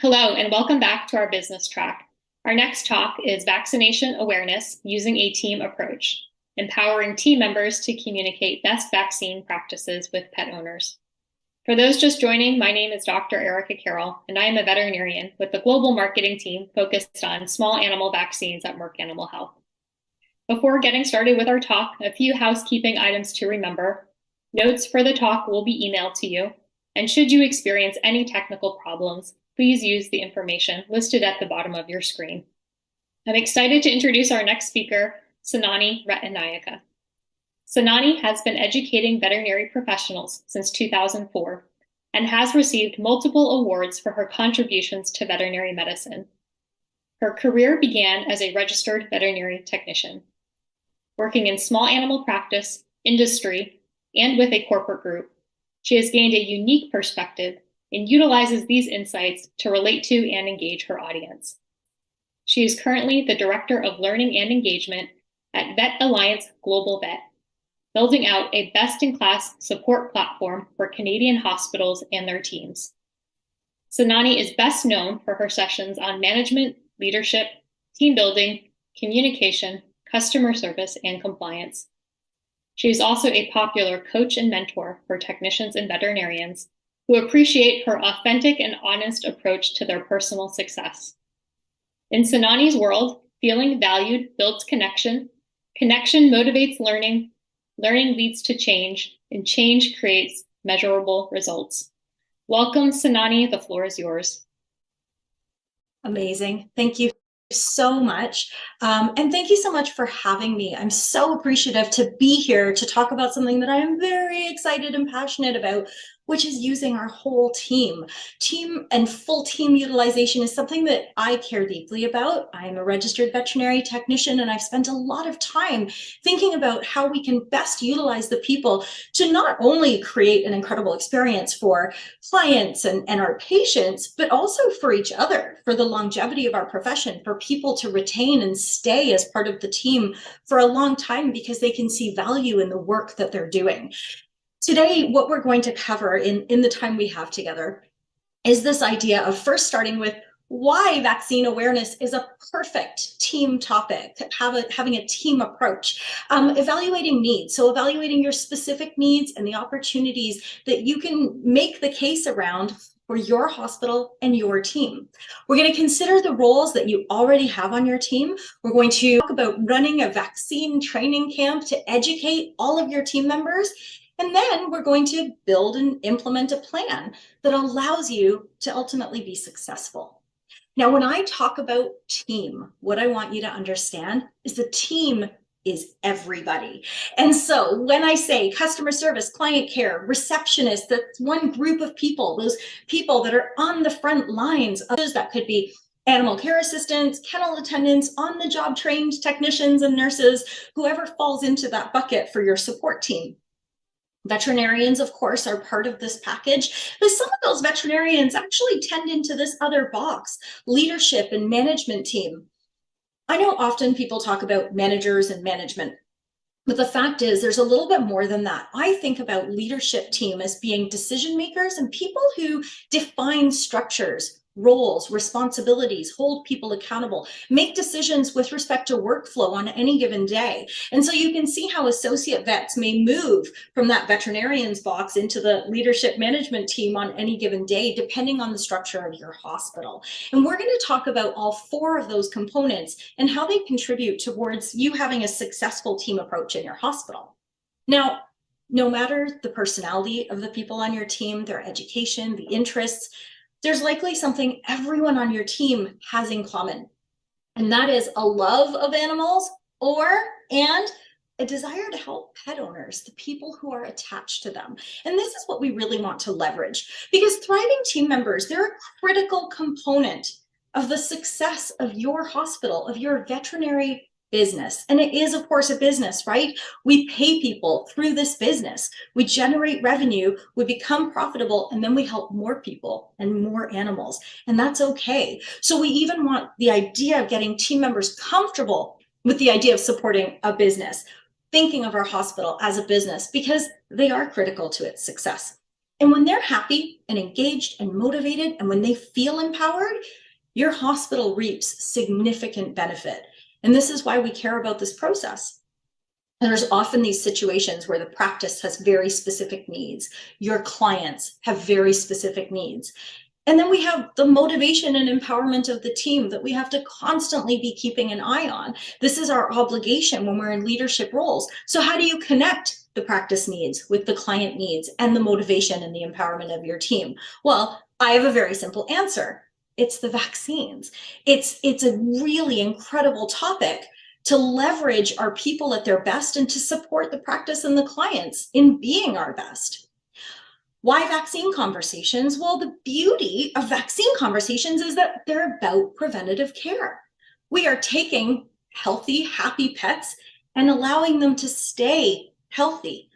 Hello, and welcome back to our business track. Our next talk is vaccination awareness using a team approach, empowering team members to communicate best vaccine practices with pet owners. For those just joining, my name is Dr. Erica Carroll, and I am a veterinarian with the global marketing team focused on small animal vaccines at Merck Animal Health. Before getting started with our talk, a few housekeeping items to remember. Notes for the talk will be emailed to you, and should you experience any technical problems, please use the information listed at the bottom of your screen. I'm excited to introduce our next speaker, Senani Ratnayaka. Senani has been educating veterinary professionals since 2004 and has received multiple awards for her contributions to veterinary medicine. Her career began as a registered veterinary technician, working in small animal practice, industry, and with a corporate group. She has gained a unique perspective and utilizes these insights to relate to and engage her audience. She is currently the Director of Learning and Engagement at Vet Alliance Global Vet, building out a best-in-class support platform for Canadian hospitals and their teams. Senani is best known for her sessions on management, leadership, team building, communication, customer service, and compliance. She is also a popular coach and mentor for technicians and veterinarians who appreciate her authentic and honest approach to their personal success. In Senani's world, feeling valued builds connection, connection motivates learning, learning leads to change, and change creates measurable results. Welcome, Senani. The floor is yours. Amazing. Thank you so much. And thank you so much for having me. I'm so appreciative to be here to talk about something that I am very excited and passionate about, which is using our whole team. Team and full team utilization is something that I care deeply about. I'm a registered veterinary technician, and I've spent a lot of time thinking about how we can best utilize the people to not only create an incredible experience for clients and our patients, but also for each other, for the longevity of our profession, for people to retain and stay as part of the team for a long time because they can see value in the work that they're doing. Today, what we're going to cover in the time we have together is this idea of first starting with why vaccine awareness is a perfect team topic, having a team approach, evaluating needs. So evaluating your specific needs and the opportunities that you can make the case around for your hospital and your team. We're going to consider the roles that you already have on your team. We're going to talk about running a vaccine training camp to educate all of your team members. And then we're going to build and implement a plan that allows you to ultimately be successful. Now, when I talk about team, what I want you to understand is the team is everybody. And so when I say customer service, client care, receptionist, that's one group of people, those people that are on the front lines. Others that could be animal care assistants, kennel attendants, on-the-job trained technicians and nurses, whoever falls into that bucket for your support team. Veterinarians, of course, are part of this package, but some of those veterinarians actually tend into this other box, leadership and management team. I know often people talk about managers and management, but the fact is there's a little bit more than that. I think about leadership team as being decision makers and people who define structures, roles, responsibilities, hold people accountable, make decisions with respect to workflow on any given day. And so you can see how associate vets may move from that veterinarian's box into the leadership management team on any given day, depending on the structure of your hospital. And we're going to talk about all four of those components and how they contribute towards you having a successful team approach in your hospital. Now, no matter the personality of the people on your team, their education, the interests, there's likely something everyone on your team has in common, and that is a love of animals and a desire to help pet owners, the people who are attached to them. And this is what we really want to leverage, because thriving team members, they're a critical component of the success of your hospital, of your veterinary business. And it is, of course, a business, right? We pay people through this business. We generate revenue, we become profitable, and then we help more people and more animals. And that's okay. So we even want the idea of getting team members comfortable with the idea of supporting a business, thinking of our hospital as a business, because they are critical to its success. And when they're happy and engaged and motivated, and when they feel empowered, your hospital reaps significant benefit. And this is why we care about this process. And there's often these situations where the practice has very specific needs. Your clients have very specific needs. And then we have the motivation and empowerment of the team that we have to constantly be keeping an eye on. This is our obligation when we're in leadership roles. So how do you connect the practice needs with the client needs and the motivation and the empowerment of your team? Well, I have a very simple answer. It's the vaccines. It's a really incredible topic to leverage our people at their best and to support the practice and the clients in being our best. Why vaccine conversations? Well, the beauty of vaccine conversations is that they're about preventative care. We are taking healthy, happy pets and allowing them to stay healthy.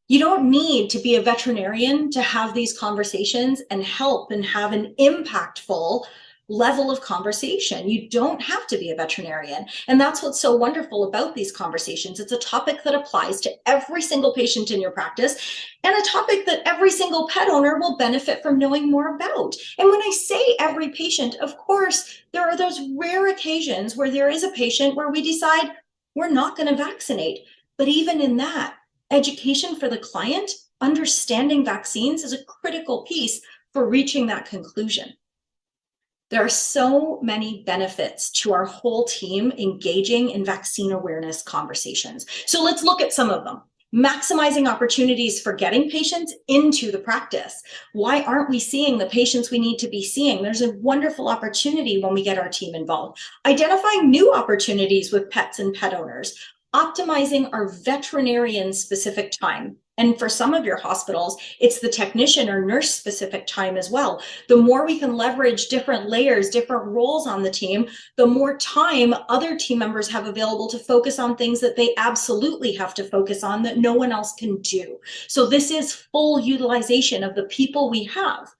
You don't need to be a veterinarian to have these conversations and help and have an impactful level of conversation. You don't have to be a veterinarian. And that's what's so wonderful about these conversations. It's a topic that applies to every single patient in your practice and a topic that every single pet owner will benefit from knowing more about. And when I say every patient, of course, there are those rare occasions where there is a patient where we decide we're not going to vaccinate. But even in that, education for the client, understanding vaccines is a critical piece for reaching that conclusion. There are so many benefits to our whole team engaging in vaccine awareness conversations. So let's look at some of them. Maximizing opportunities for getting patients into the practice. Why aren't we seeing the patients we need to be seeing? There's a wonderful opportunity when we get our team involved. Identifying new opportunities with pets and pet owners. Optimizing our veterinarian-specific time. And for some of your hospitals, it's the technician or nurse-specific time as well. The more we can leverage different layers, different roles on the team, the more time other team members have available to focus on things that they absolutely have to focus on that no one else can do. So this is full utilization of the people we have.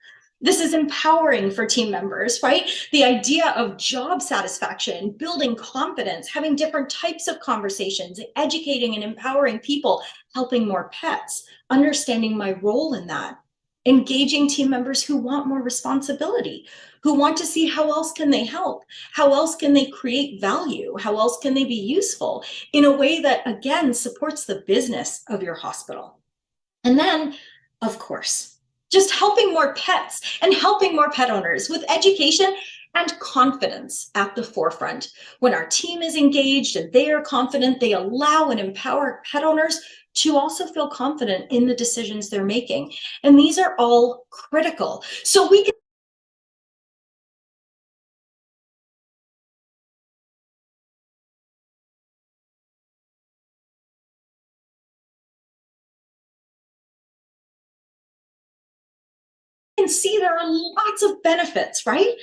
This is empowering for team members, right? The idea of job satisfaction, building confidence, having different types of conversations, educating and empowering people, helping more pets, understanding my role in that, engaging team members who want more responsibility, who want to see how else can they help, how else can they create value, how else can they be useful in a way that, again, supports the business of your hospital. And then, of course, just helping more pets and helping more pet owners with education and confidence at the forefront. When our team is engaged and they are confident, they allow and empower pet owners to also feel confident in the decisions they're making. And these are all critical. So we can see there are lots of benefits, right?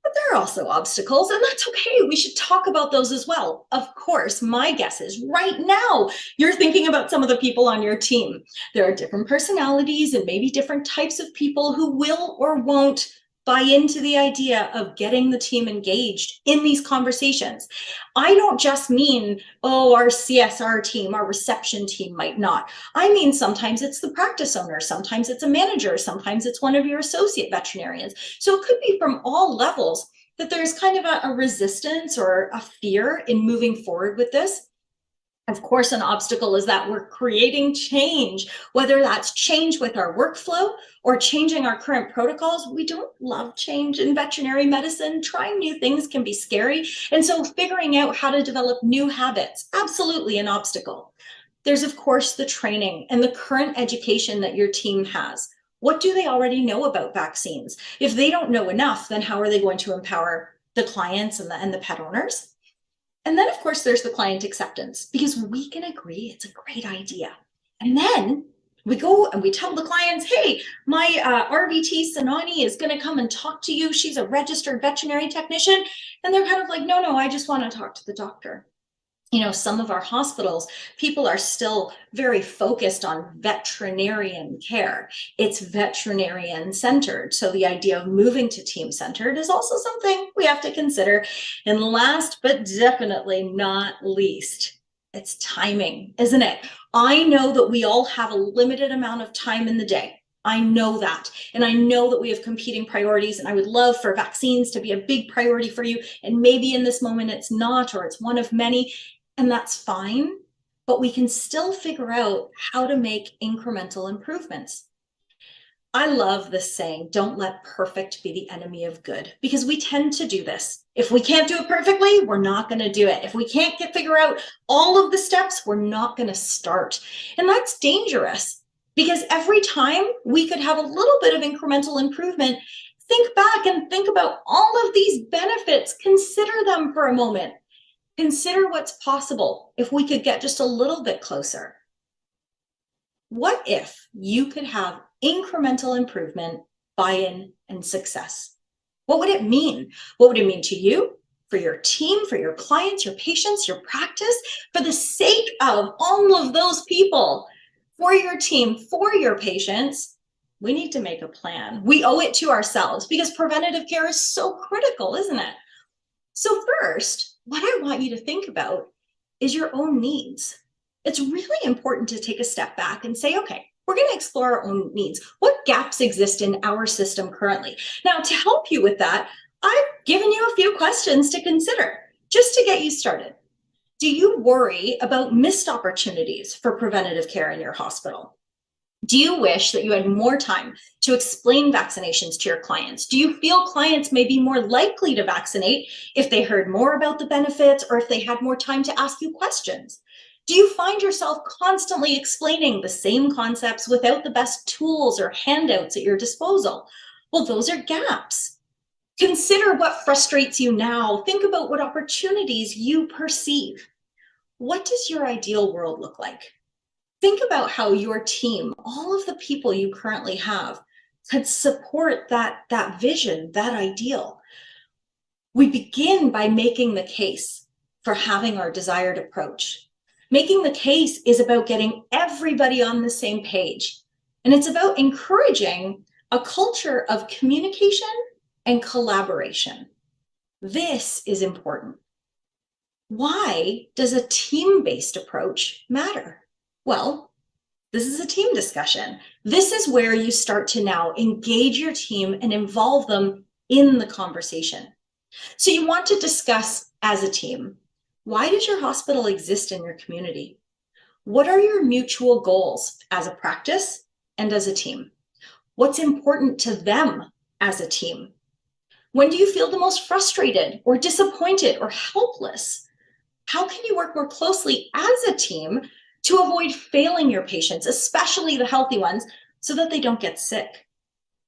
But there are also obstacles, and that's okay. We should talk about those as well. Of course, my guess is right now you're thinking about some of the people on your team. There are different personalities and maybe different types of people who will or won't buy into the idea of getting the team engaged in these conversations. I don't just mean, oh, our CSR team, our reception team might not. I mean, sometimes it's the practice owner, sometimes it's a manager, sometimes it's one of your associate veterinarians. So it could be from all levels that there's kind of a resistance or a fear in moving forward with this. Of course, an obstacle is that we're creating change, whether that's change with our workflow or changing our current protocols. We don't love change in veterinary medicine. Trying new things can be scary. And so figuring out how to develop new habits, absolutely an obstacle. There's, of course, the training and the current education that your team has. What do they already know about vaccines? If they don't know enough, then how are they going to empower the clients and the pet owners? And then, of course, there's the client acceptance, because we can agree it's a great idea. And then we go and we tell the clients, hey, my RVT Sanani is going to come and talk to you. She's a registered veterinary technician. And they're kind of like, no, I just want to talk to the doctor. You know, some of our hospitals, people are still very focused on veterinarian care. It's veterinarian centered. So the idea of moving to team centered is also something we have to consider. And last, but definitely not least, it's timing, isn't it? I know that we all have a limited amount of time in the day. I know that. And I know that we have competing priorities, and I would love for vaccines to be a big priority for you. And maybe in this moment it's not, or it's one of many, and that's fine. But we can still figure out how to make incremental improvements. I love this saying, don't let perfect be the enemy of good, because we tend to do this. If we can't do it perfectly, we're not going to do it. If we can't figure out all of the steps, we're not going to start. And that's dangerous, because every time we could have a little bit of incremental improvement, think back and think about all of these benefits. Consider them for a moment. Consider what's possible if we could get just a little bit closer. What if you could have incremental improvement, buy-in, and success? What would it mean? What would it mean to you, for your team, for your clients, your patients, your practice, for the sake of all of those people, for your team, for your patients? We need to make a plan. We owe it to ourselves, because preventative care is so critical, isn't it? So first, what I want you to think about is your own needs. It's really important to take a step back and say, okay, we're going to explore our own needs. What gaps exist in our system currently? Now, to help you with that, I've given you a few questions to consider just to get you started. Do you worry about missed opportunities for preventative care in your hospital? Do you wish that you had more time to explain vaccinations to your clients? Do you feel clients may be more likely to vaccinate if they heard more about the benefits, or if they had more time to ask you questions? Do you find yourself constantly explaining the same concepts without the best tools or handouts at your disposal? Well, those are gaps. Consider what frustrates you now. Think about what opportunities you perceive. What does your ideal world look like? Think about how your team, all of the people you currently have, could support that vision, that ideal. We begin by making the case for having our desired approach. Making the case is about getting everybody on the same page. And it's about encouraging a culture of communication and collaboration. This is important. Why does a team-based approach matter? Well, this is a team discussion. This is where you start to now engage your team and involve them in the conversation. So you want to discuss as a team, why does your hospital exist in your community? What are your mutual goals as a practice and as a team? What's important to them as a team? When do you feel the most frustrated or disappointed or helpless? How can you work more closely as a team to avoid failing your patients, especially the healthy ones, so that they don't get sick?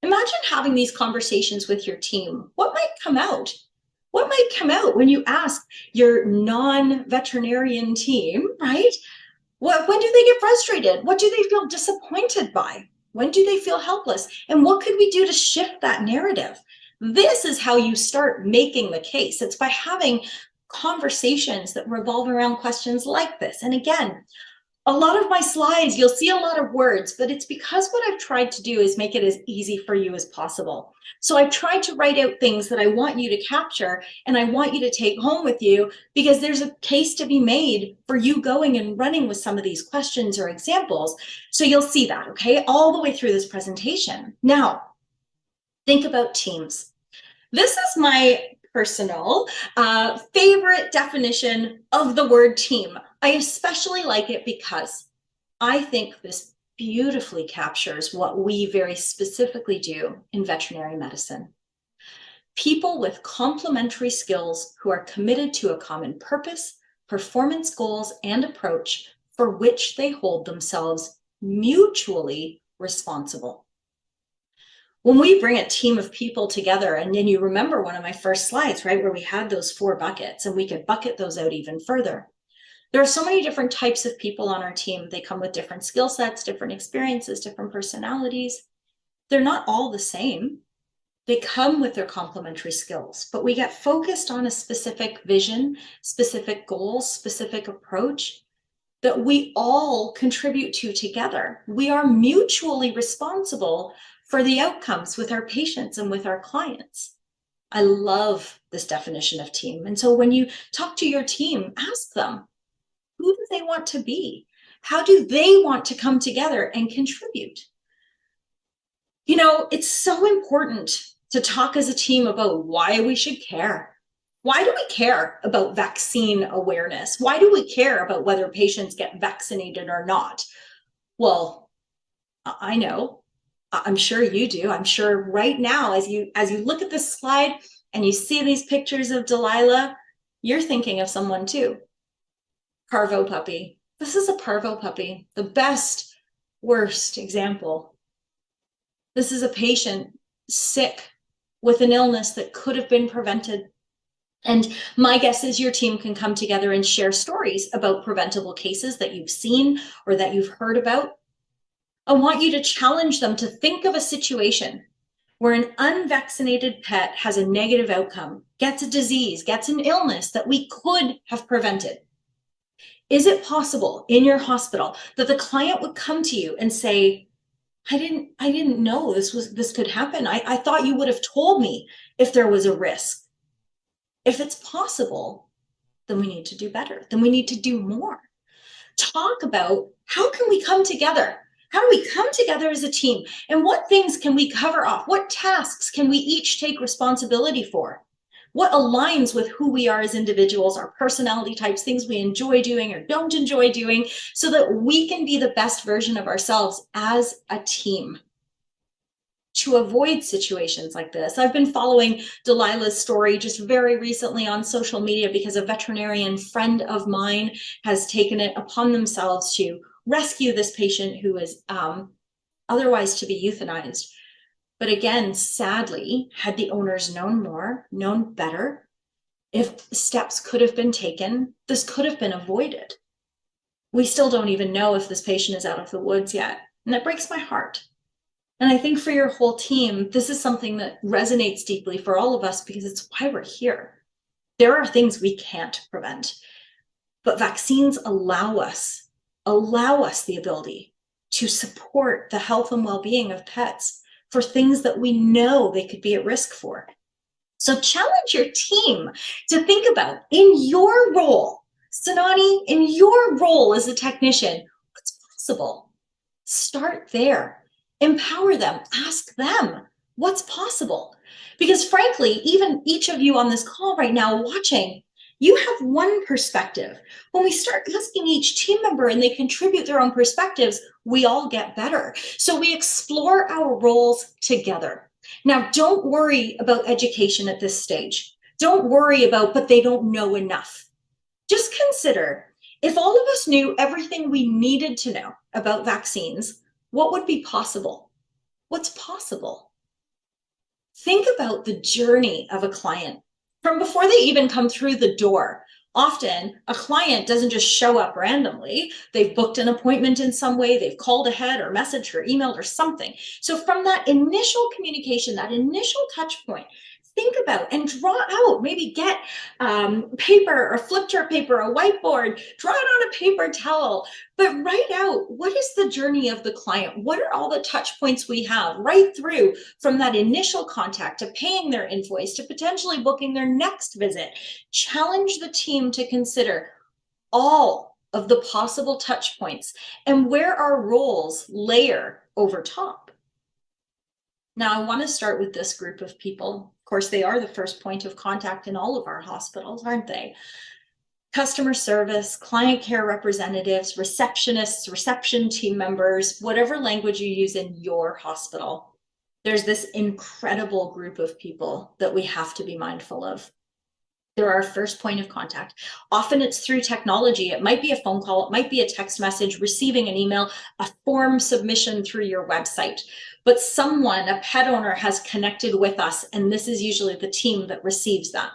Imagine having these conversations with your team. What might come out? What might come out when you ask your non-veterinarian team, right? When do they get frustrated? What do they feel disappointed by? When do they feel helpless? And what could we do to shift that narrative? This is how you start making the case. It's by having conversations that revolve around questions like this. And again, a lot of my slides, you'll see a lot of words, but it's because what I've tried to do is make it as easy for you as possible. So I've tried to write out things that I want you to capture and I want you to take home with you, because there's a case to be made for you going and running with some of these questions or examples. So you'll see that, okay, all the way through this presentation. Now, think about teams. This is my personal favorite definition of the word team. I especially like it because I think this beautifully captures what we very specifically do in veterinary medicine. People with complementary skills who are committed to a common purpose, performance goals, and approach for which they hold themselves mutually responsible. When we bring a team of people together, and then you remember one of my first slides, right, where we had those 4 buckets, and we could bucket those out even further. There are so many different types of people on our team. They come with different skill sets, different experiences, different personalities. They're not all the same. They come with their complementary skills, but we get focused on a specific vision, specific goals, specific approach that we all contribute to together. We are mutually responsible for the outcomes with our patients and with our clients. I love this definition of team. And so when you talk to your team, ask them, who do they want to be? How do they want to come together and contribute? It's so important to talk as a team about why we should care. Why do we care about vaccine awareness? Why do we care about whether patients get vaccinated or not? Well, I know, I'm sure you do. I'm sure right now, as you look at this slide and you see these pictures of Delilah, you're thinking of someone too. Parvo puppy. This is a parvo puppy, the best, worst example. This is a patient sick with an illness that could have been prevented. And my guess is your team can come together and share stories about preventable cases that you've seen or that you've heard about. I want you to challenge them to think of a situation where an unvaccinated pet has a negative outcome, gets a disease, gets an illness that we could have prevented. Is it possible in your hospital that the client would come to you and say, I didn't know this could happen. I thought you would have told me if there was a risk. If it's possible, then we need to do better. Then we need to do more. Talk about how can we come together? How do we come together as a team? And what things can we cover off? What tasks can we each take responsibility for? What aligns with who we are as individuals, our personality types, things we enjoy doing or don't enjoy doing, so that we can be the best version of ourselves as a team. To avoid situations like this, I've been following Delilah's story just very recently on social media because a veterinarian friend of mine has taken it upon themselves to rescue this patient who is otherwise to be euthanized. But again, sadly, had the owners known more, known better, if steps could have been taken, this could have been avoided. We still don't even know if this patient is out of the woods yet, and that breaks my heart. And I think for your whole team, this is something that resonates deeply for all of us because it's why we're here. There are things we can't prevent, but vaccines allow us the ability to support the health and well-being of pets for things that we know they could be at risk for. So challenge your team to think about, in your role, Sanani, in your role as a technician, what's possible? Start there. Empower them. Ask them what's possible. Because frankly, even each of you on this call right now watching, you have one perspective. When we start asking each team member and they contribute their own perspectives, we all get better. So we explore our roles together. Now, don't worry about education at this stage. Don't worry about, but they don't know enough. Just consider, if all of us knew everything we needed to know about vaccines, what would be possible? What's possible? Think about the journey of a client from before they even come through the door. Often a client doesn't just show up randomly. They've booked an appointment in some way, they've called ahead or messaged or emailed or something. So from that initial communication, that initial touch point, think about and draw out, maybe get paper or flip chart paper, a whiteboard, draw it on a paper towel, but write out what is the journey of the client? What are all the touch points we have right through from that initial contact to paying their invoice to potentially booking their next visit? Challenge the team to consider all of the possible touch points and where our roles layer over top. Now, I want to start with this group of people. Of course, they are the first point of contact in all of our hospitals, aren't they? Customer service, client care representatives, receptionists, reception team members, whatever language you use in your hospital. There's this incredible group of people that we have to be mindful of. They're our first point of contact. Often it's through technology. It might be a phone call, it might be a text message, receiving an email, a form submission through your website. But someone, a pet owner, has connected with us, and this is usually the team that receives that.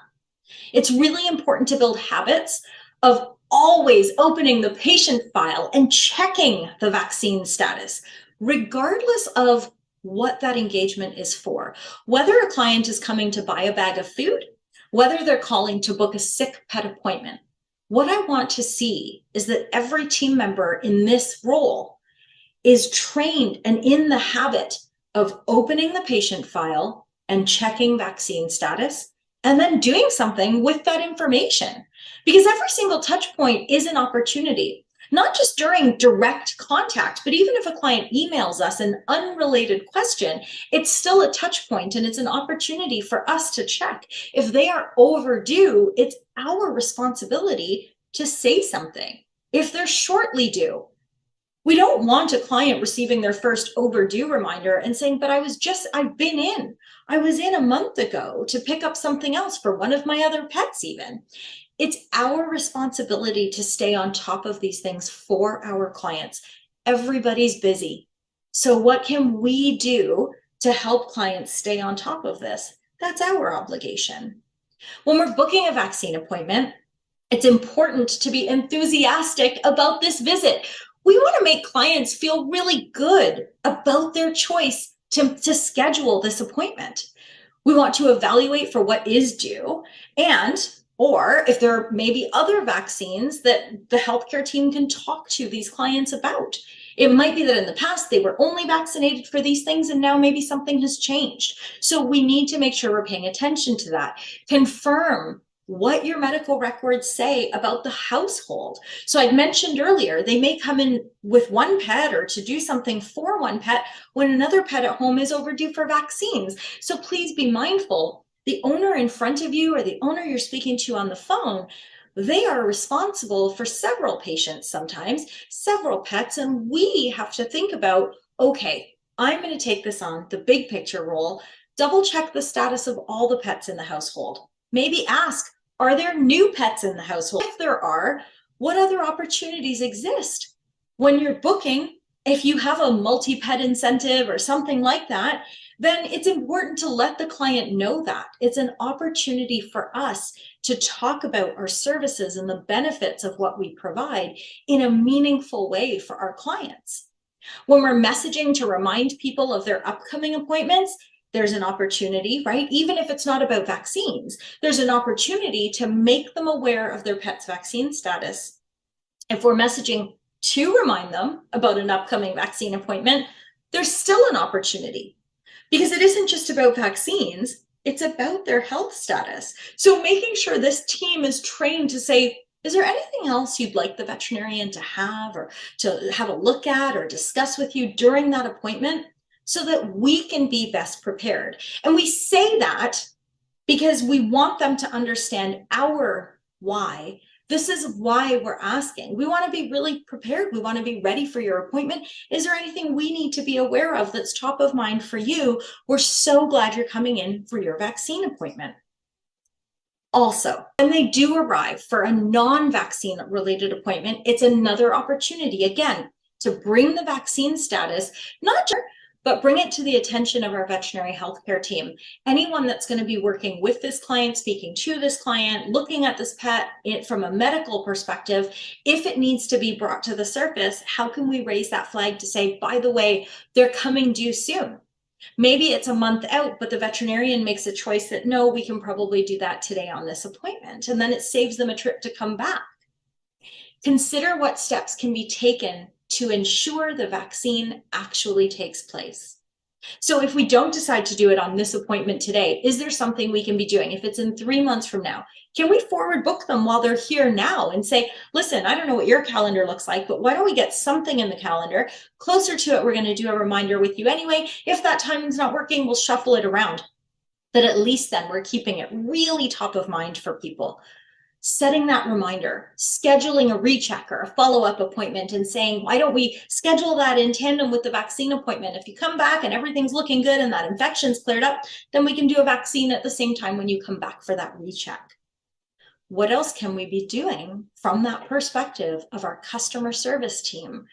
It's really important to build habits of always opening the patient file and checking the vaccine status, regardless of what that engagement is for. Whether a client is coming to buy a bag of food, whether they're calling to book a sick pet appointment, what I want to see is that every team member in this role is trained and in the habit of opening the patient file and checking vaccine status, and then doing something with that information. Because every single touch point is an opportunity. Not just during direct contact, but even if a client emails us an unrelated question, it's still a touch point and it's an opportunity for us to check. If they are overdue, it's our responsibility to say something. If they're shortly due, we don't want a client receiving their first overdue reminder and saying, but I was in a month ago to pick up something else for one of my other pets even. It's our responsibility to stay on top of these things for our clients. Everybody's busy. So what can we do to help clients stay on top of this? That's our obligation. When we're booking a vaccine appointment, it's important to be enthusiastic about this visit. We want to make clients feel really good about their choice to schedule this appointment. We want to evaluate for what is due, or if there may be other vaccines that the healthcare team can talk to these clients about. It might be that in the past they were only vaccinated for these things and now maybe something has changed. So we need to make sure we're paying attention to that. Confirm what your medical records say about the household. So I'd mentioned earlier, they may come in with one pet or to do something for one pet when another pet at home is overdue for vaccines. So please be mindful. The owner in front of you or the owner you're speaking to on the phone, they are responsible for several patients, sometimes several pets, and we have to think about, okay, I'm going to take this on, the big picture role, double check the status of all the pets in the household. Maybe ask, are there new pets in the household? If there are, what other opportunities exist? When you're booking, if you have a multi-pet incentive or something like that, then it's important to let the client know that. It's an opportunity for us to talk about our services and the benefits of what we provide in a meaningful way for our clients. When we're messaging to remind people of their upcoming appointments, there's an opportunity, right? Even if it's not about vaccines, there's an opportunity to make them aware of their pet's vaccine status. If we're messaging to remind them about an upcoming vaccine appointment, there's still an opportunity because it isn't just about vaccines, it's about their health status. So making sure this team is trained to say, is there anything else you'd like the veterinarian to have or to have a look at or discuss with you during that appointment so that we can be best prepared? And we say that because we want them to understand our why. This is why we're asking. We want to be really prepared. We want to be ready for your appointment. Is there anything we need to be aware of that's top of mind for you? We're so glad you're coming in for your vaccine appointment. Also, when they do arrive for a non-vaccine related appointment, it's another opportunity, again, to bring the vaccine status, not just but bring it to the attention of our veterinary healthcare team. Anyone that's going to be working with this client, speaking to this client, looking at this pet from a medical perspective, if it needs to be brought to the surface, how can we raise that flag to say, by the way, they're coming due soon? Maybe it's a month out, but the veterinarian makes a choice that, no, we can probably do that today on this appointment. And then it saves them a trip to come back. Consider what steps can be taken to ensure the vaccine actually takes place. So if we don't decide to do it on this appointment today, is there something we can be doing? If it's in 3 months from now, can we forward book them while they're here now and say, listen, I don't know what your calendar looks like, but why don't we get something in the calendar? Closer to it, we're going to do a reminder with you anyway. If that timing's not working, we'll shuffle it around. But at least then we're keeping it really top of mind for people. Setting that reminder, scheduling a recheck or a follow-up appointment and saying, why don't we schedule that in tandem with the vaccine appointment? If you come back and everything's looking good and that infection's cleared up, then we can do a vaccine at the same time when you come back for that recheck. What else can we be doing from that perspective of our customer service team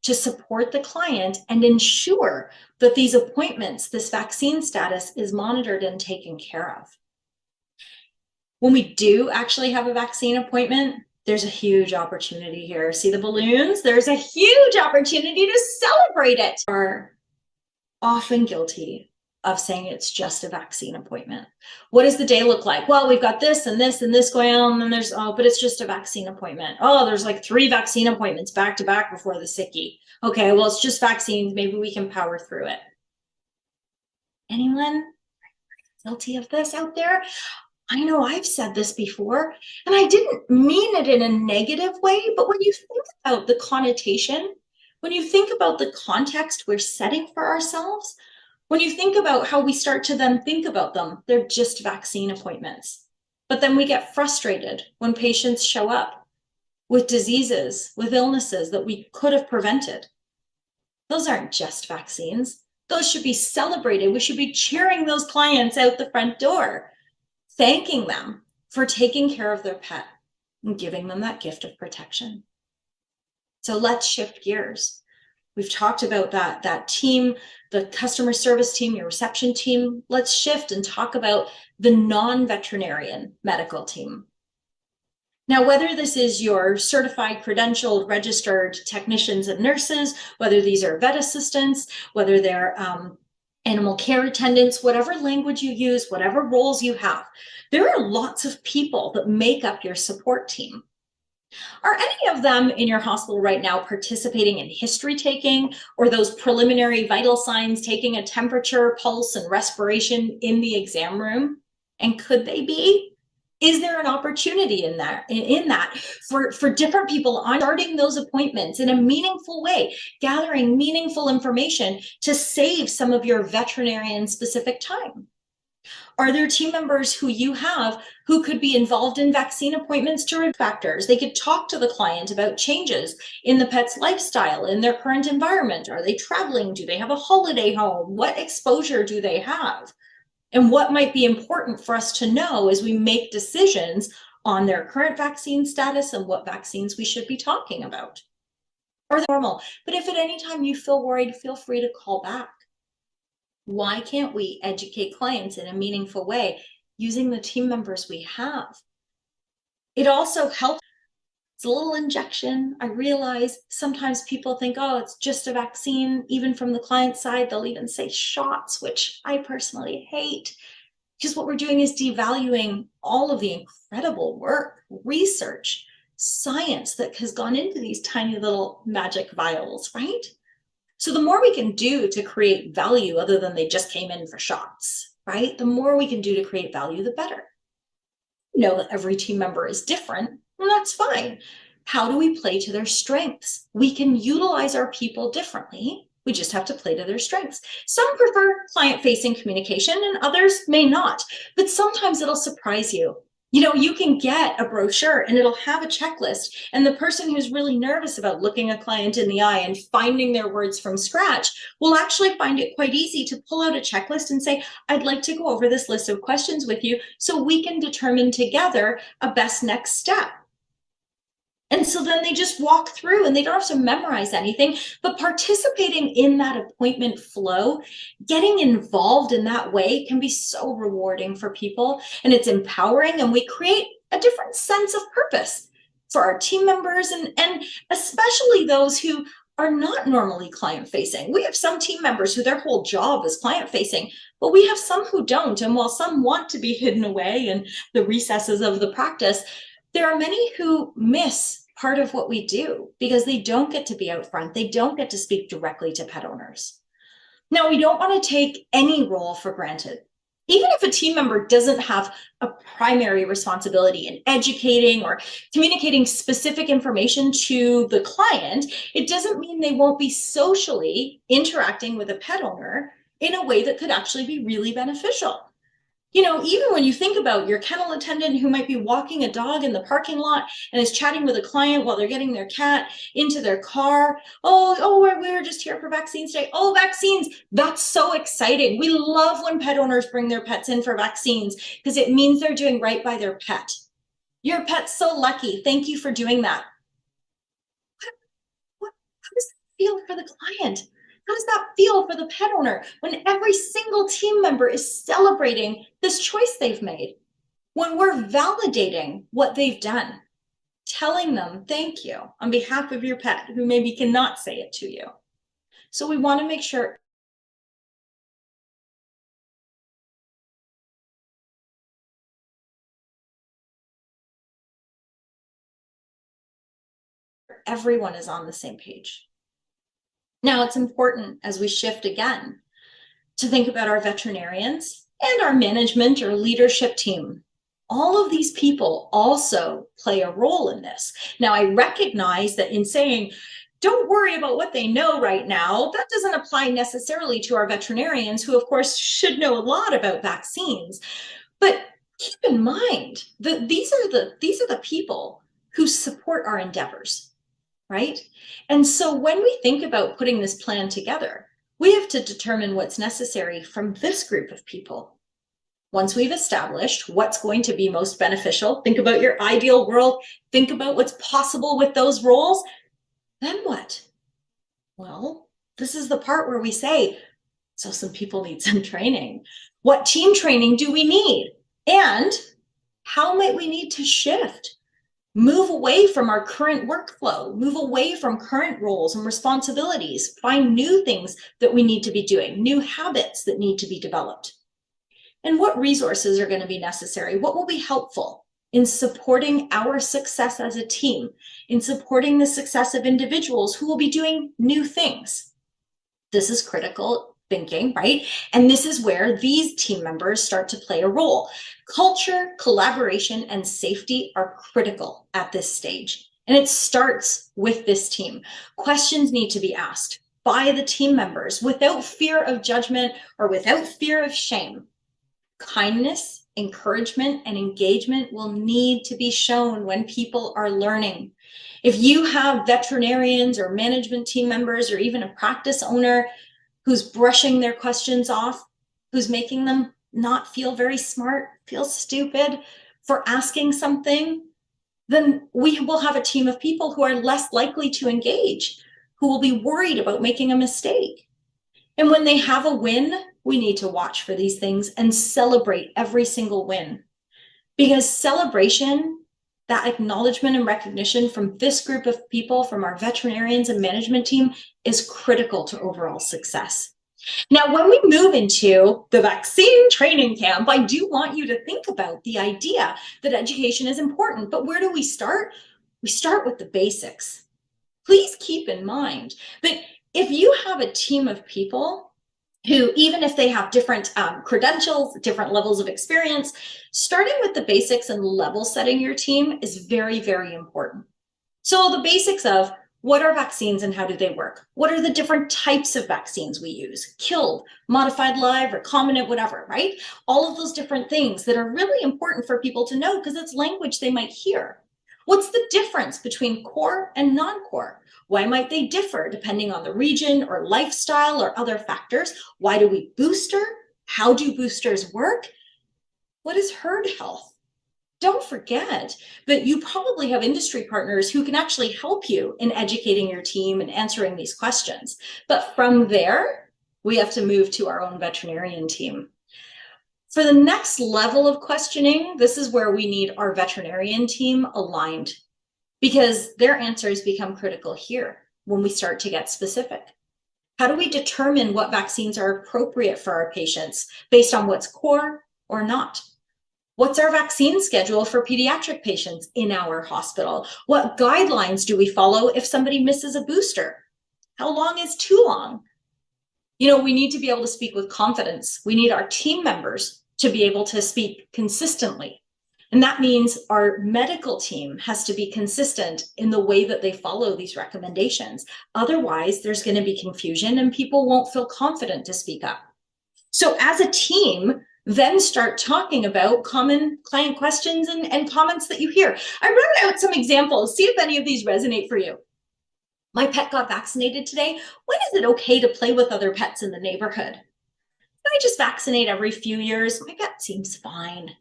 to support the client and ensure that these appointments, this vaccine status is monitored and taken care of? When we do actually have a vaccine appointment, there's a huge opportunity here. See the balloons? There's a huge opportunity to celebrate it. We are often guilty of saying it's just a vaccine appointment. What does the day look like? Well, we've got this and this and this going on, and there's, oh, but it's just a vaccine appointment. Oh, there's like 3 vaccine appointments back to back before the sickie. Okay, well, it's just vaccines. Maybe we can power through it. Anyone guilty of this out there? I know I've said this before, and I didn't mean it in a negative way, but when you think about the connotation, when you think about the context we're setting for ourselves, when you think about how we start to then think about them, they're just vaccine appointments. But then we get frustrated when patients show up with diseases, with illnesses that we could have prevented. Those aren't just vaccines. Those should be celebrated. We should be cheering those clients out the front door, thanking them for taking care of their pet and giving them that gift of protection. So let's shift gears. We've talked about that team, the customer service team, your reception team. Let's shift and talk about the non-veterinarian medical team. Now, whether this is your certified, credentialed, registered technicians and nurses, whether these are vet assistants, whether they're animal care attendants, whatever language you use, whatever roles you have, there are lots of people that make up your support team. Are any of them in your hospital right now participating in history taking or those preliminary vital signs, taking a temperature, pulse, and respiration in the exam room? And could they be? Is there an opportunity in that for different people on starting those appointments in a meaningful way, gathering meaningful information to save some of your veterinarian specific time? Are there team members who you have who could be involved in vaccine appointments to factors? They could talk to the client about changes in the pet's lifestyle, in their current environment. Are they traveling? Do they have a holiday home? What exposure do they have? And what might be important for us to know as we make decisions on their current vaccine status and what vaccines we should be talking about. Or normal. But if at any time you feel worried, feel free to call back. Why can't we educate clients in a meaningful way using the team members we have? It also helps. It's a little injection. I realize sometimes people think, oh, it's just a vaccine. Even from the client side, they'll even say shots, which I personally hate, because what we're doing is devaluing all of the incredible work, research, science that has gone into these tiny little magic vials, right? So the more we can do to create value other than they just came in for shots, right? The more we can do to create value, the better. You know that every team member is different, and that's fine. How do we play to their strengths? We can utilize our people differently. We just have to play to their strengths. Some prefer client-facing communication and others may not, but sometimes it'll surprise you. You know, you can get a brochure and it'll have a checklist, and the person who's really nervous about looking a client in the eye and finding their words from scratch will actually find it quite easy to pull out a checklist and say, I'd like to go over this list of questions with you so we can determine together a best next step. And so then they just walk through and they don't have to memorize anything, but participating in that appointment flow, getting involved in that way can be so rewarding for people, and it's empowering, and we create a different sense of purpose for our team members and especially those who are not normally client facing. We have some team members who their whole job is client facing, but we have some who don't. And while some want to be hidden away in the recesses of the practice, there are many who miss part of what we do because they don't get to be out front. They don't get to speak directly to pet owners. Now, we don't want to take any role for granted. Even if a team member doesn't have a primary responsibility in educating or communicating specific information to the client, it doesn't mean they won't be socially interacting with a pet owner in a way that could actually be really beneficial. You know, even when you think about your kennel attendant who might be walking a dog in the parking lot and is chatting with a client while they're getting their cat into their car. We were just here for vaccines today. Oh, vaccines. That's so exciting. We love when pet owners bring their pets in for vaccines because it means they're doing right by their pet. Your pet's so lucky. Thank you for doing that. How does that feel for the client? How does that feel for the pet owner when every single team member is celebrating this choice they've made? When we're validating what they've done, telling them thank you on behalf of your pet who maybe cannot say it to you. So we want to make sure everyone is on the same page. Now, it's important as we shift again to think about our veterinarians and our management or leadership team. All of these people also play a role in this. Now, I recognize that in saying, don't worry about what they know right now, that doesn't apply necessarily to our veterinarians, who of course should know a lot about vaccines. But keep in mind that these are the people who support our endeavors, right? And so when we think about putting this plan together, we have to determine what's necessary from this group of people. Once we've established what's going to be most beneficial, think about your ideal world, think about what's possible with those roles, then what? Well, this is the part where we say, so some people need some training. What team training do we need? And how might we need to shift? Move away from our current workflow, move away from current roles and responsibilities, find new things that we need to be doing, new habits that need to be developed. And what resources are going to be necessary? What will be helpful in supporting our success as a team, in supporting the success of individuals who will be doing new things? This is critical thinking, right? And this is where these team members start to play a role. Culture, collaboration, and safety are critical at this stage. And it starts with this team. Questions need to be asked by the team members without fear of judgment or without fear of shame. Kindness, encouragement, and engagement will need to be shown when people are learning. If you have veterinarians or management team members or even a practice owner who's brushing their questions off, who's making them not feel very smart, feel stupid for asking something, then we will have a team of people who are less likely to engage, who will be worried about making a mistake. And when they have a win, we need to watch for these things and celebrate every single win. Because celebration, that acknowledgement and recognition from this group of people, from our veterinarians and management team, is critical to overall success. Now, when we move into the vaccine training camp, I do want you to think about the idea that education is important. But where do we start? We start with the basics. Please keep in mind that if you have a team of people who, even if they have different credentials, different levels of experience, starting with the basics and level setting your team is very, very important. So the basics of what are vaccines and how do they work? What are the different types of vaccines we use? Killed, modified live, recombinant, whatever, right? All of those different things that are really important for people to know because it's language they might hear. What's the difference between core and non-core? Why might they differ depending on the region or lifestyle or other factors? Why do we booster? How do boosters work? What is herd health? Don't forget that you probably have industry partners who can actually help you in educating your team and answering these questions. But from there, we have to move to our own veterinarian team. For the next level of questioning, this is where we need our veterinarian team aligned, because their answers become critical here when we start to get specific. How do we determine what vaccines are appropriate for our patients based on what's core or not? What's our vaccine schedule for pediatric patients in our hospital? What guidelines do we follow if somebody misses a booster? How long is too long? You know, we need to be able to speak with confidence. We need our team members to be able to speak consistently. And that means our medical team has to be consistent in the way that they follow these recommendations. Otherwise, there's going to be confusion and people won't feel confident to speak up. So as a team, then start talking about common client questions and comments that you hear. I wrote out some examples. See if any of these resonate for you. My pet got vaccinated today. When is it okay to play with other pets in the neighborhood? Can I just vaccinate every few years? My pet seems fine.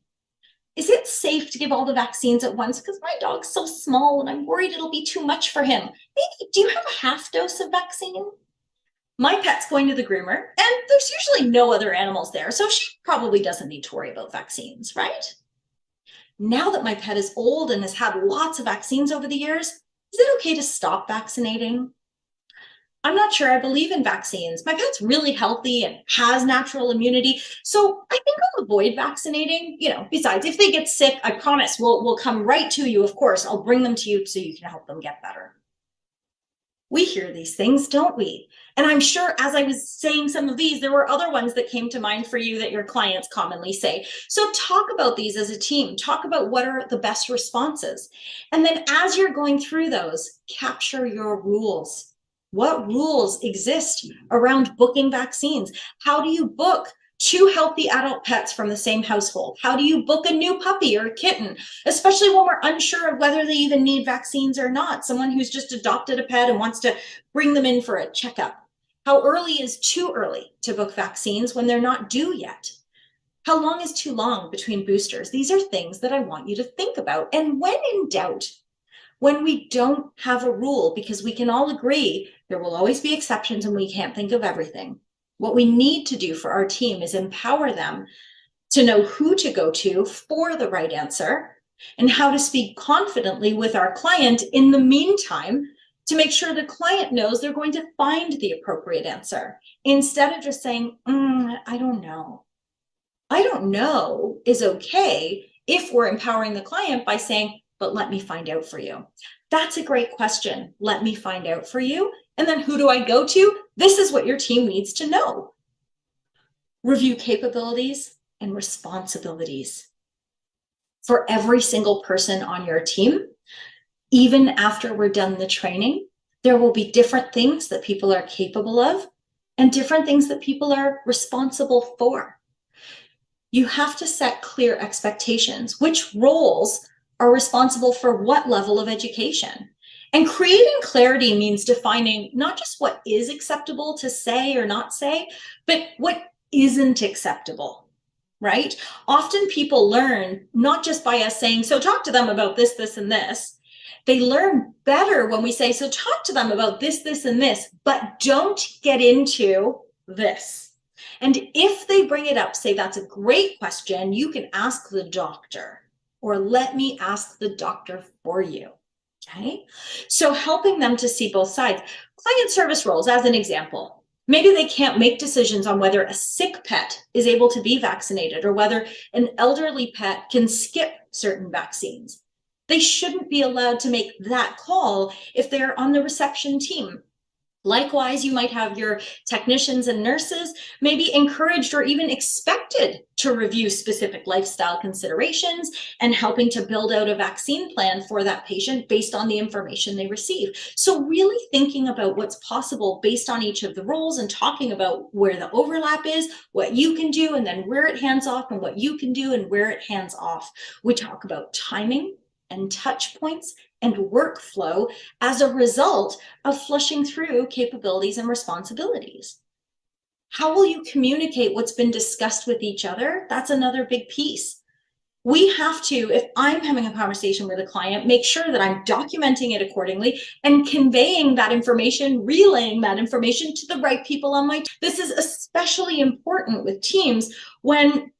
Is it safe to give all the vaccines at once? Because my dog's so small and I'm worried it'll be too much for him. Maybe, do you have a half dose of vaccine? My pet's going to the groomer and there's usually no other animals there, so she probably doesn't need to worry about vaccines, right? Now that my pet is old and has had lots of vaccines over the years, is it okay to stop vaccinating? I'm not sure I believe in vaccines. My pet's really healthy and has natural immunity, so I think I'll avoid vaccinating. You know, besides, if they get sick, I promise we'll come right to you, of course. I'll bring them to you so you can help them get better. We hear these things, don't we? And I'm sure as I was saying some of these, there were other ones that came to mind for you that your clients commonly say. So talk about these as a team. Talk about what are the best responses. And then as you're going through those, capture your rules. What rules exist around booking vaccines? How do you book two healthy adult pets from the same household? How do you book a new puppy or a kitten, especially when we're unsure of whether they even need vaccines or not? Someone who's just adopted a pet and wants to bring them in for a checkup. How early is too early to book vaccines when they're not due yet? How long is too long between boosters? These are things that I want you to think about. And when in doubt, when we don't have a rule, because we can all agree there will always be exceptions and we can't think of everything, what we need to do for our team is empower them to know who to go to for the right answer and how to speak confidently with our client in the meantime to make sure the client knows they're going to find the appropriate answer instead of just saying, I don't know. I don't know is okay if we're empowering the client by saying, but let me find out for you. That's a great question. Let me find out for you. And then who do I go to? This is what your team needs to know. Review capabilities and responsibilities for every single person on your team. Even after we're done the training, there will be different things that people are capable of and different things that people are responsible for. You have to set clear expectations. Which roles are responsible for what level of education? And creating clarity means defining not just what is acceptable to say or not say, but what isn't acceptable, right? Often people learn not just by us saying, so talk to them about this, this, and this. They learn better when we say, so talk to them about this, this, and this, but don't get into this. And if they bring it up, say, that's a great question, you can ask the doctor, or let me ask the doctor for you. Okay, so helping them to see both sides. Client service roles, as an example, maybe they can't make decisions on whether a sick pet is able to be vaccinated or whether an elderly pet can skip certain vaccines. They shouldn't be allowed to make that call if they're on the reception team. Likewise, you might have your technicians and nurses maybe encouraged or even expected to review specific lifestyle considerations and helping to build out a vaccine plan for that patient based on the information they receive. So really thinking about what's possible based on each of the roles and talking about where the overlap is, what you can do, and then where it hands off and what you can do and where it hands off. We talk about timing and touch points and workflow as a result of flushing through capabilities and responsibilities. How will you communicate what's been discussed with each other? That's another big piece. We have to, if I'm having a conversation with a client, make sure that I'm documenting it accordingly and conveying that information, relaying that information to the right people on my team. This is especially important with teams when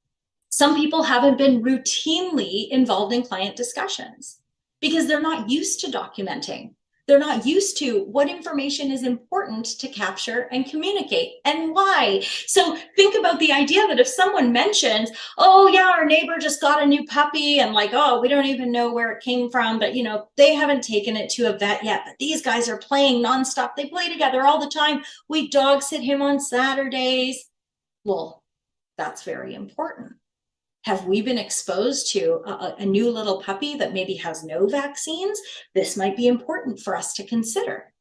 some people haven't been routinely involved in client discussions because they're not used to documenting. They're not used to what information is important to capture and communicate and why. So think about the idea that if someone mentions, oh yeah, our neighbor just got a new puppy and like, oh, we don't even know where it came from, but you know, they haven't taken it to a vet yet, but these guys are playing nonstop. They play together all the time. We dog sit him on Saturdays. Well, that's very important. Have we been exposed to a new little puppy that maybe has no vaccines? This might be important for us to consider.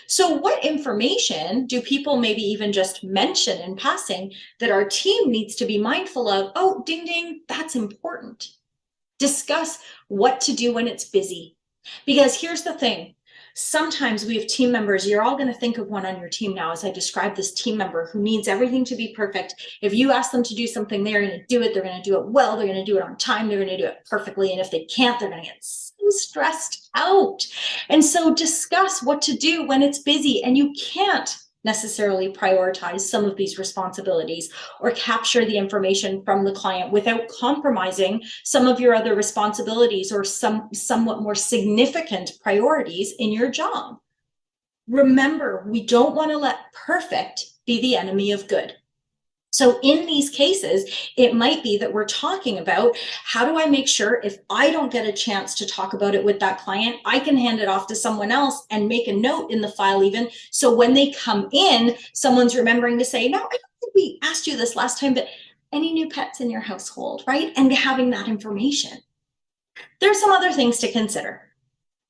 So what information do people maybe even just mention in passing that our team needs to be mindful of? Oh, ding, ding, that's important. Discuss what to do when it's busy. Because here's the thing. Sometimes we have team members, you're all going to think of one on your team now as I describe this team member who needs everything to be perfect. If you ask them to do something, they're going to do it. They're going to do it well. They're going to do it on time. They're going to do it perfectly. And if they can't, they're going to get so stressed out. And so discuss what to do when it's busy and you can't necessarily prioritize some of these responsibilities or capture the information from the client without compromising some of your other responsibilities or somewhat more significant priorities in your job. Remember, we don't want to let perfect be the enemy of good. So in these cases, it might be that we're talking about, how do I make sure if I don't get a chance to talk about it with that client, I can hand it off to someone else and make a note in the file even. So when they come in, someone's remembering to say, no, I don't think we asked you this last time, but any new pets in your household, right? And having that information. There's some other things to consider.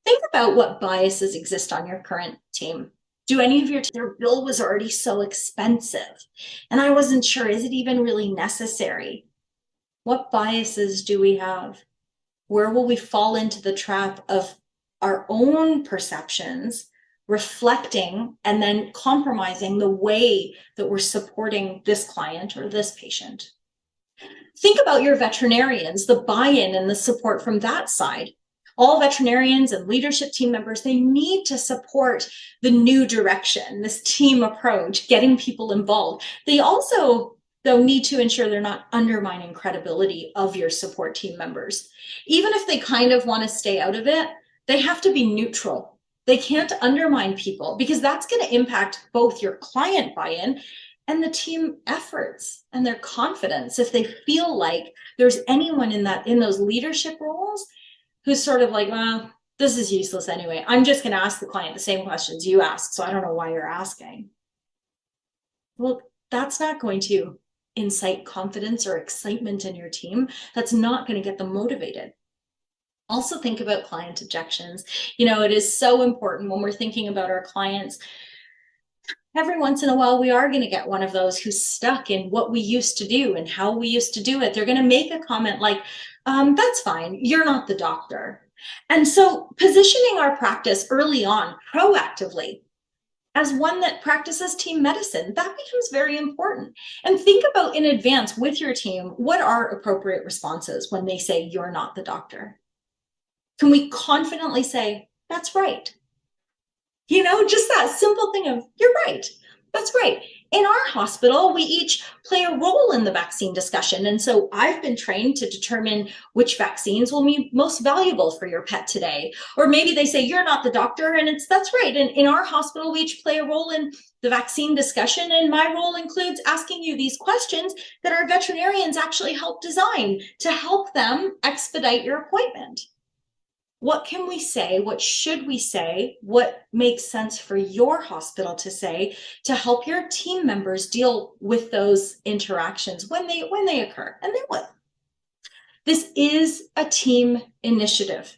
Think about what biases exist on your current team. Do any of their bill was already so expensive and I wasn't sure, is it even really necessary? What biases do we have? Where will we fall into the trap of our own perceptions reflecting and then compromising the way that we're supporting this client or this patient? Think about your veterinarians, the buy-in and the support from that side. All veterinarians and leadership team members, they need to support the new direction, this team approach, getting people involved. They also, though, need to ensure they're not undermining credibility of your support team members. Even if they kind of want to stay out of it, they have to be neutral. They can't undermine people, because that's going to impact both your client buy-in and the team efforts and their confidence. If they feel like there's anyone in those leadership roles who's sort of like, well, this is useless anyway, I'm just going to ask the client the same questions you asked, so I don't know why you're asking. Well, that's not going to incite confidence or excitement in your team. That's not going to get them motivated. Also think about client objections. It is so important when we're thinking about our clients. Every once in a while, we are going to get one of those who's stuck in what we used to do and how we used to do it. They're going to make a comment like, that's fine, you're not the doctor. And so positioning our practice early on proactively as one that practices team medicine, that becomes very important. And think about in advance with your team, what are appropriate responses when they say you're not the doctor? Can we confidently say, that's right? Just that simple thing of, you're right, that's right. In our hospital, we each play a role in the vaccine discussion. And so I've been trained to determine which vaccines will be most valuable for your pet today. Or maybe they say, you're not the doctor, and that's right. And in our hospital, we each play a role in the vaccine discussion. And my role includes asking you these questions that our veterinarians actually help design to help them expedite your appointment. What can we say? What should we say? What makes sense for your hospital to say to help your team members deal with those interactions when they occur? And they will. This is a team initiative.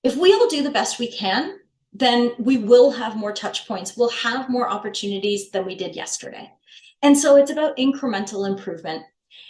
If we all do the best we can, then we will have more touch points. We'll have more opportunities than we did yesterday. And so it's about incremental improvement.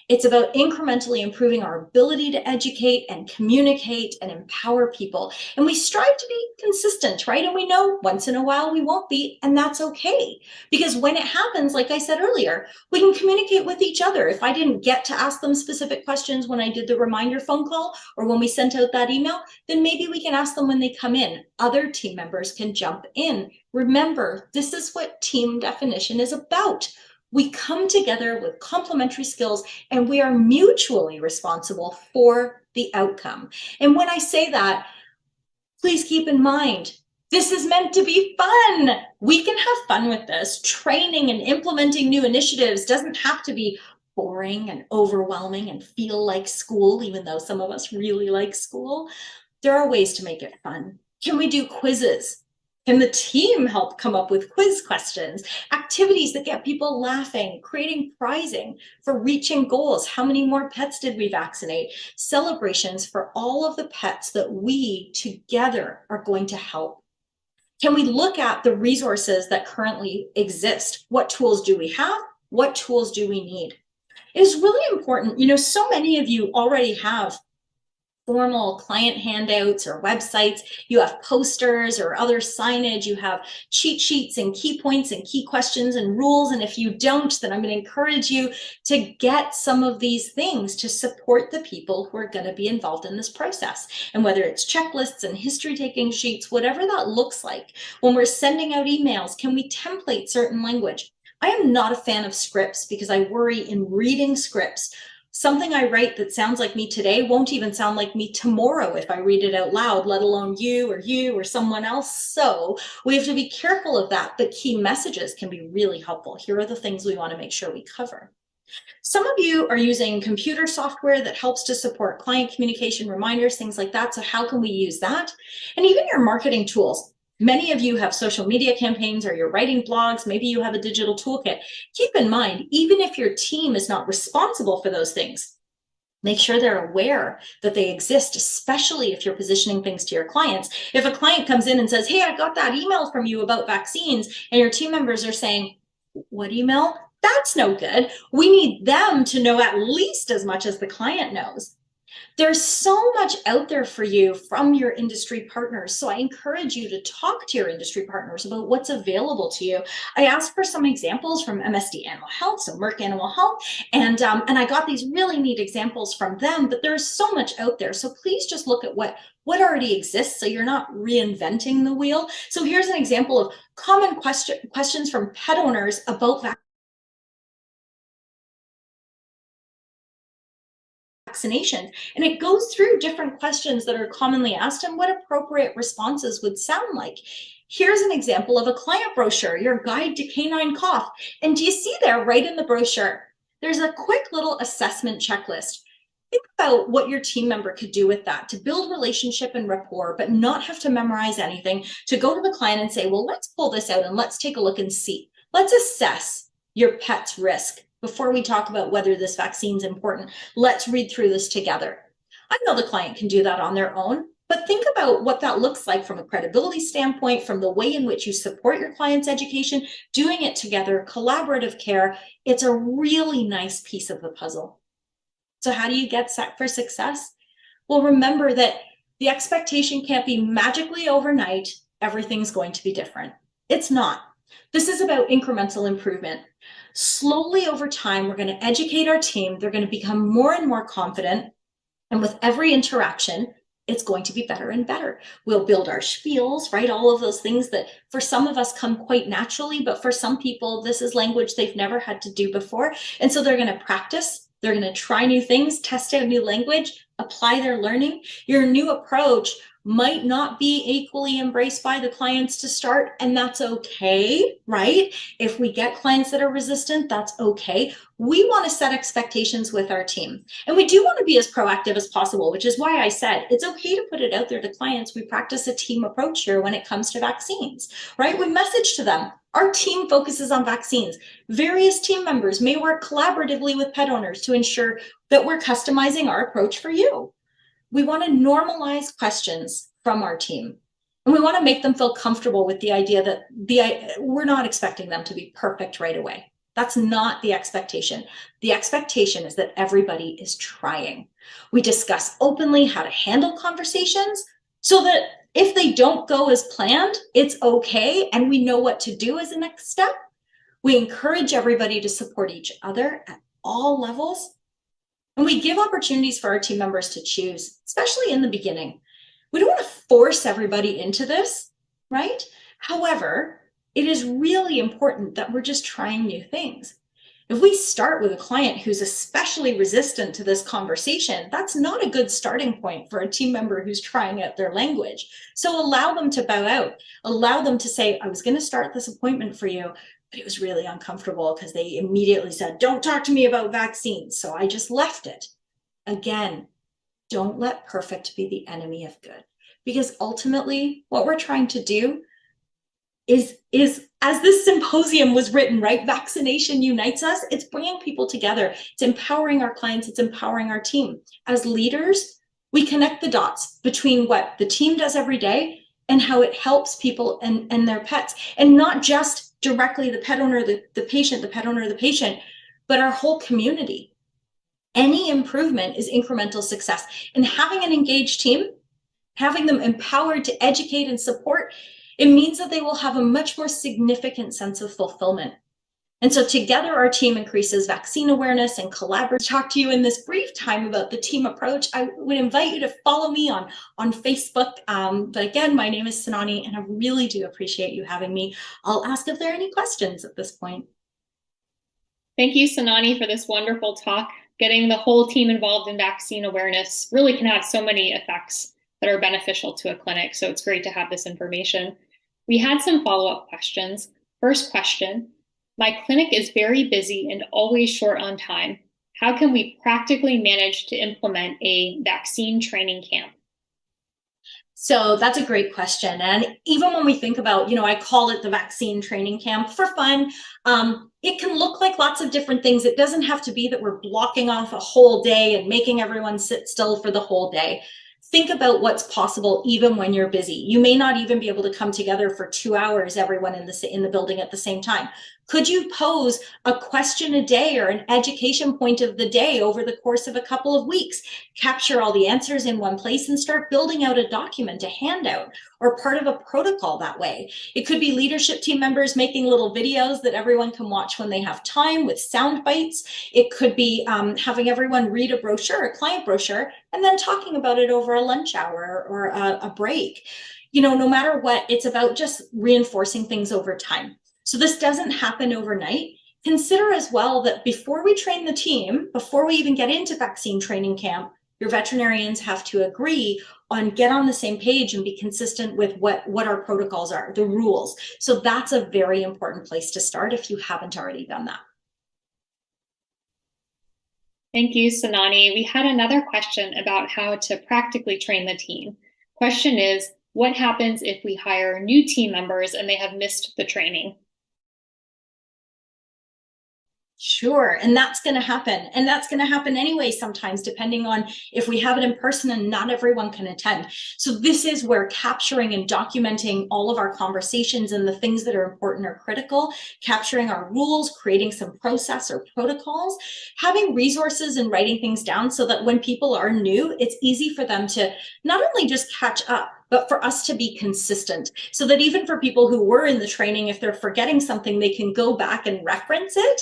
It's about incrementally improving our ability to educate and communicate and empower people. And we strive to be consistent, right? And we know once in a while we won't be, and that's okay. Because when it happens, like I said earlier, we can communicate with each other. If I didn't get to ask them specific questions when I did the reminder phone call or when we sent out that email, then maybe we can ask them when they come in. Other team members can jump in. Remember, this is what team definition is about. We come together with complementary skills and we are mutually responsible for the outcome. And when I say that, please keep in mind, this is meant to be fun. We can have fun with this. Training and implementing new initiatives doesn't have to be boring and overwhelming and feel like school, even though some of us really like school. There are ways to make it fun. Can we do quizzes? Can the team help come up with quiz questions, activities that get people laughing, creating prizing for reaching goals? How many more pets did we vaccinate? Celebrations for all of the pets that we together are going to help. Can we look at the resources that currently exist? What tools do we have? What tools do we need? It is really important. So many of you already have formal client handouts or websites, you have posters or other signage, you have cheat sheets and key points and key questions and rules. And if you don't, then I'm going to encourage you to get some of these things to support the people who are going to be involved in this process. And whether it's checklists and history taking sheets, whatever that looks like, when we're sending out emails, can we template certain language? I am not a fan of scripts because I worry in reading scripts, Something I write that sounds like me today won't even sound like me tomorrow if I read it out loud, let alone you or someone else. So we have to be careful of that, but key messages can be really helpful. Here are the things we want to make sure we cover. Some of you are using computer software that helps to support client communication, reminders, things like that. So how can we use that? And even your marketing tools. Many of you have social media campaigns or you're writing blogs. Maybe you have a digital toolkit. Keep in mind, even if your team is not responsible for those things, make sure they're aware that they exist, especially if you're positioning things to your clients. If a client comes in and says, hey, I got that email from you about vaccines, and your team members are saying, what email? That's no good. We need them to know at least as much as the client knows. There's so much out there for you from your industry partners. So I encourage you to talk to your industry partners about what's available to you. I asked for some examples from MSD Animal Health, so Merck Animal Health, and I got these really neat examples from them, but there's so much out there. So please just look at what already exists so you're not reinventing the wheel. So here's an example of common questions from pet owners about vaccinations. And it goes through different questions that are commonly asked and what appropriate responses would sound like. Here's an example of a client brochure, your guide to canine cough. And do you see there right in the brochure, there's a quick little assessment checklist. Think about what your team member could do with that to build relationship and rapport, but not have to memorize anything, to go to the client and say, well, let's pull this out and let's take a look and see. Let's assess your pet's risk before we talk about whether this vaccine is important. Let's read through this together. I know the client can do that on their own, but think about what that looks like from a credibility standpoint, from the way in which you support your client's education, doing it together, collaborative care. It's a really nice piece of the puzzle. So how do you get set for success? Well, remember that the expectation can't be magically overnight, everything's going to be different. It's not. This is about incremental improvement. Slowly over time, we're going to educate our team. They're going to become more and more confident. And with every interaction, it's going to be better and better. We'll build our spiels, right? All of those things that for some of us come quite naturally, but for some people, this is language they've never had to do before. And so they're going to practice. They're going to try new things, test out new language, apply their learning. Your new approach might not be equally embraced by the clients to start, and that's okay, right? If we get clients that are resistant, that's okay. We want to set expectations with our team, and we do want to be as proactive as possible, which is why I said it's okay to put it out there to clients. We practice a team approach here when it comes to vaccines, right? We message to them. Our team focuses on vaccines. Various team members may work collaboratively with pet owners to ensure that we're customizing our approach for you. We want to normalize questions from our team. And we want to make them feel comfortable with the idea that we're not expecting them to be perfect right away. That's not the expectation. The expectation is that everybody is trying. We discuss openly how to handle conversations so that if they don't go as planned, it's okay, and we know what to do as a next step. We encourage everybody to support each other at all levels. And we give opportunities for our team members to choose, especially in the beginning. We don't want to force everybody into this, right? However, it is really important that we're just trying new things. If we start with a client who's especially resistant to this conversation, that's not a good starting point for a team member who's trying out their language. So allow them to bow out. Allow them to say, I was going to start this appointment for you, but it was really uncomfortable because they immediately said, don't talk to me about vaccines. So I just left it. Again, don't let perfect be the enemy of good, because ultimately what we're trying to do is as this symposium was written, right? Vaccination unites us. It's bringing people together. It's empowering our clients. It's empowering our team. As leaders, we connect the dots between what the team does every day and how it helps people and their pets, and not just directly the pet owner, the patient, the pet owner, the patient, but our whole community. Any improvement is incremental success. And having an engaged team, having them empowered to educate and support, it means that they will have a much more significant sense of fulfillment. And so together our team increases vaccine awareness and collaborate. Talk to you in this brief time about the team approach. I would invite you to follow me on Facebook. But again, my name is Sanani, and I really do appreciate you having me. I'll ask if there are any questions at this point. Thank you, Sanani, for this wonderful talk. Getting the whole team involved in vaccine awareness really can have so many effects that are beneficial to a clinic. So it's great to have this information. We had some follow-up questions. First question, my clinic is very busy and always short on time. How can we practically manage to implement a vaccine training camp? So that's a great question. And even when we think about, I call it the vaccine training camp for fun. It can look like lots of different things. It doesn't have to be that we're blocking off a whole day and making everyone sit still for the whole day. Think about what's possible even when you're busy. You may not even be able to come together for 2 hours, everyone in the building at the same time. Could you pose a question a day or an education point of the day over the course of a couple of weeks? Capture all the answers in one place and start building out a document, a handout, or part of a protocol that way. It could be leadership team members making little videos that everyone can watch when they have time with sound bites. It could be having everyone read a brochure, a client brochure, and then talking about it over a lunch hour or a break. No matter what, it's about just reinforcing things over time. So this doesn't happen overnight. Consider as well that before we train the team, before we even get into vaccine training camp, your veterinarians have to agree on get on the same page and be consistent with what our protocols are, the rules. So that's a very important place to start if you haven't already done that. Thank you, Sanani. We had another question about how to practically train the team. Question is, what happens if we hire new team members and they have missed the training? Sure. And that's going to happen. And that's going to happen anyway, sometimes, depending on if we have it in person and not everyone can attend. So this is where capturing and documenting all of our conversations and the things that are important or critical, capturing our rules, creating some process or protocols, having resources and writing things down so that when people are new, it's easy for them to not only just catch up, but for us to be consistent so that even for people who were in the training, if they're forgetting something, they can go back and reference it.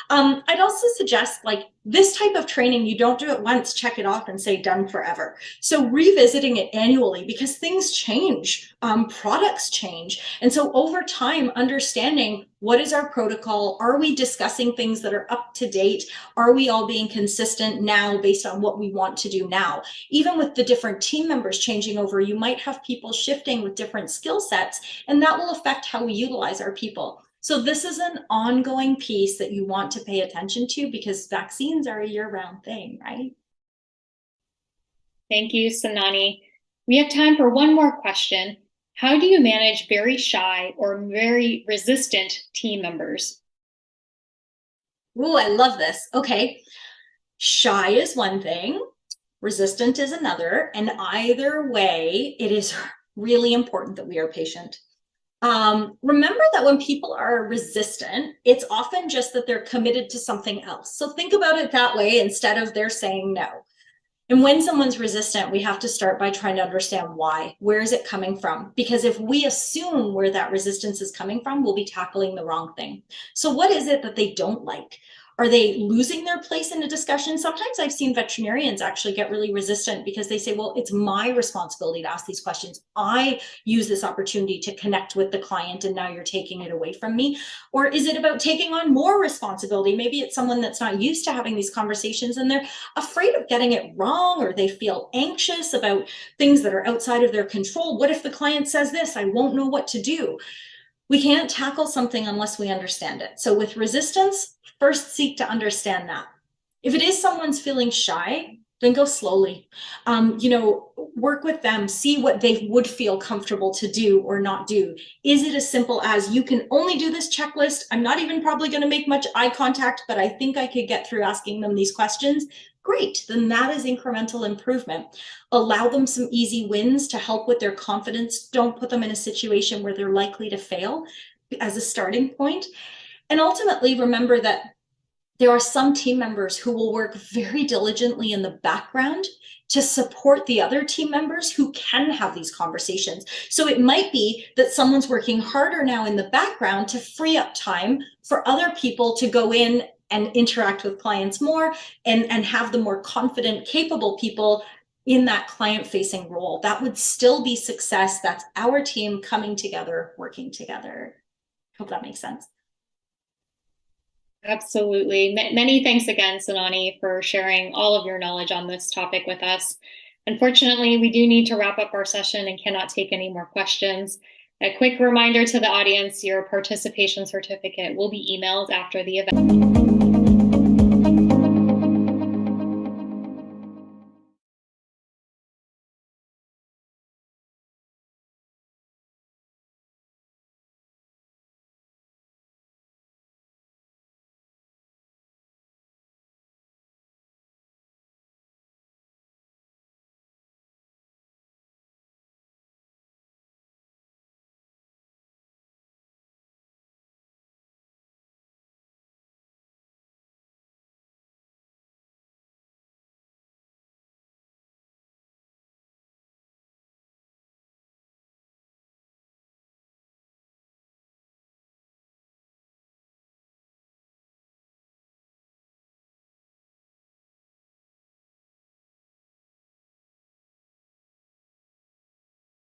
I'd also suggest this type of training, you don't do it once, check it off and say done forever. So revisiting it annually because things change, products change. And so over time, understanding what is our protocol? Are we discussing things that are up to date? Are we all being consistent now based on what we want to do now? Even with the different team members changing over, you might have people shifting with different skill sets, and that will affect how we utilize our people. So this is an ongoing piece that you want to pay attention to because vaccines are a year-round thing, right? Thank you, Sanani. We have time for one more question. How do you manage very shy or very resistant team members? Oh, I love this. Okay. Shy is one thing, resistant is another, and either way, it is really important that we are patient. Remember that when people are resistant, it's often just that they're committed to something else. So think about it that way instead of they're saying no. And when someone's resistant, we have to start by trying to understand why. Where is it coming from? Because if we assume where that resistance is coming from, we'll be tackling the wrong thing. So what is it that they don't like? Are they losing their place in a discussion? Sometimes I've seen veterinarians actually get really resistant because they say, well, it's my responsibility to ask these questions. I use this opportunity to connect with the client and now you're taking it away from me. Or is it about taking on more responsibility? Maybe it's someone that's not used to having these conversations and they're afraid of getting it wrong, or they feel anxious about things that are outside of their control. What if the client says this? I won't know what to do. We can't tackle something unless we understand it. So with resistance, first seek to understand that. If it is someone's feeling shy, then go slowly. Work with them, see what they would feel comfortable to do or not do. Is it as simple as you can only do this checklist? I'm not even probably going to make much eye contact, but I think I could get through asking them these questions. Great, then that is incremental improvement. Allow them some easy wins to help with their confidence. Don't put them in a situation where they're likely to fail as a starting point. And ultimately, remember that there are some team members who will work very diligently in the background to support the other team members who can have these conversations. So it might be that someone's working harder now in the background to free up time for other people to go in and interact with clients more and have the more confident, capable people in that client-facing role. That would still be success. That's our team coming together, working together. Hope that makes sense. Absolutely. Many thanks again, Sanani, for sharing all of your knowledge on this topic with us. Unfortunately, we do need to wrap up our session and cannot take any more questions. A quick reminder to the audience, your participation certificate will be emailed after the event.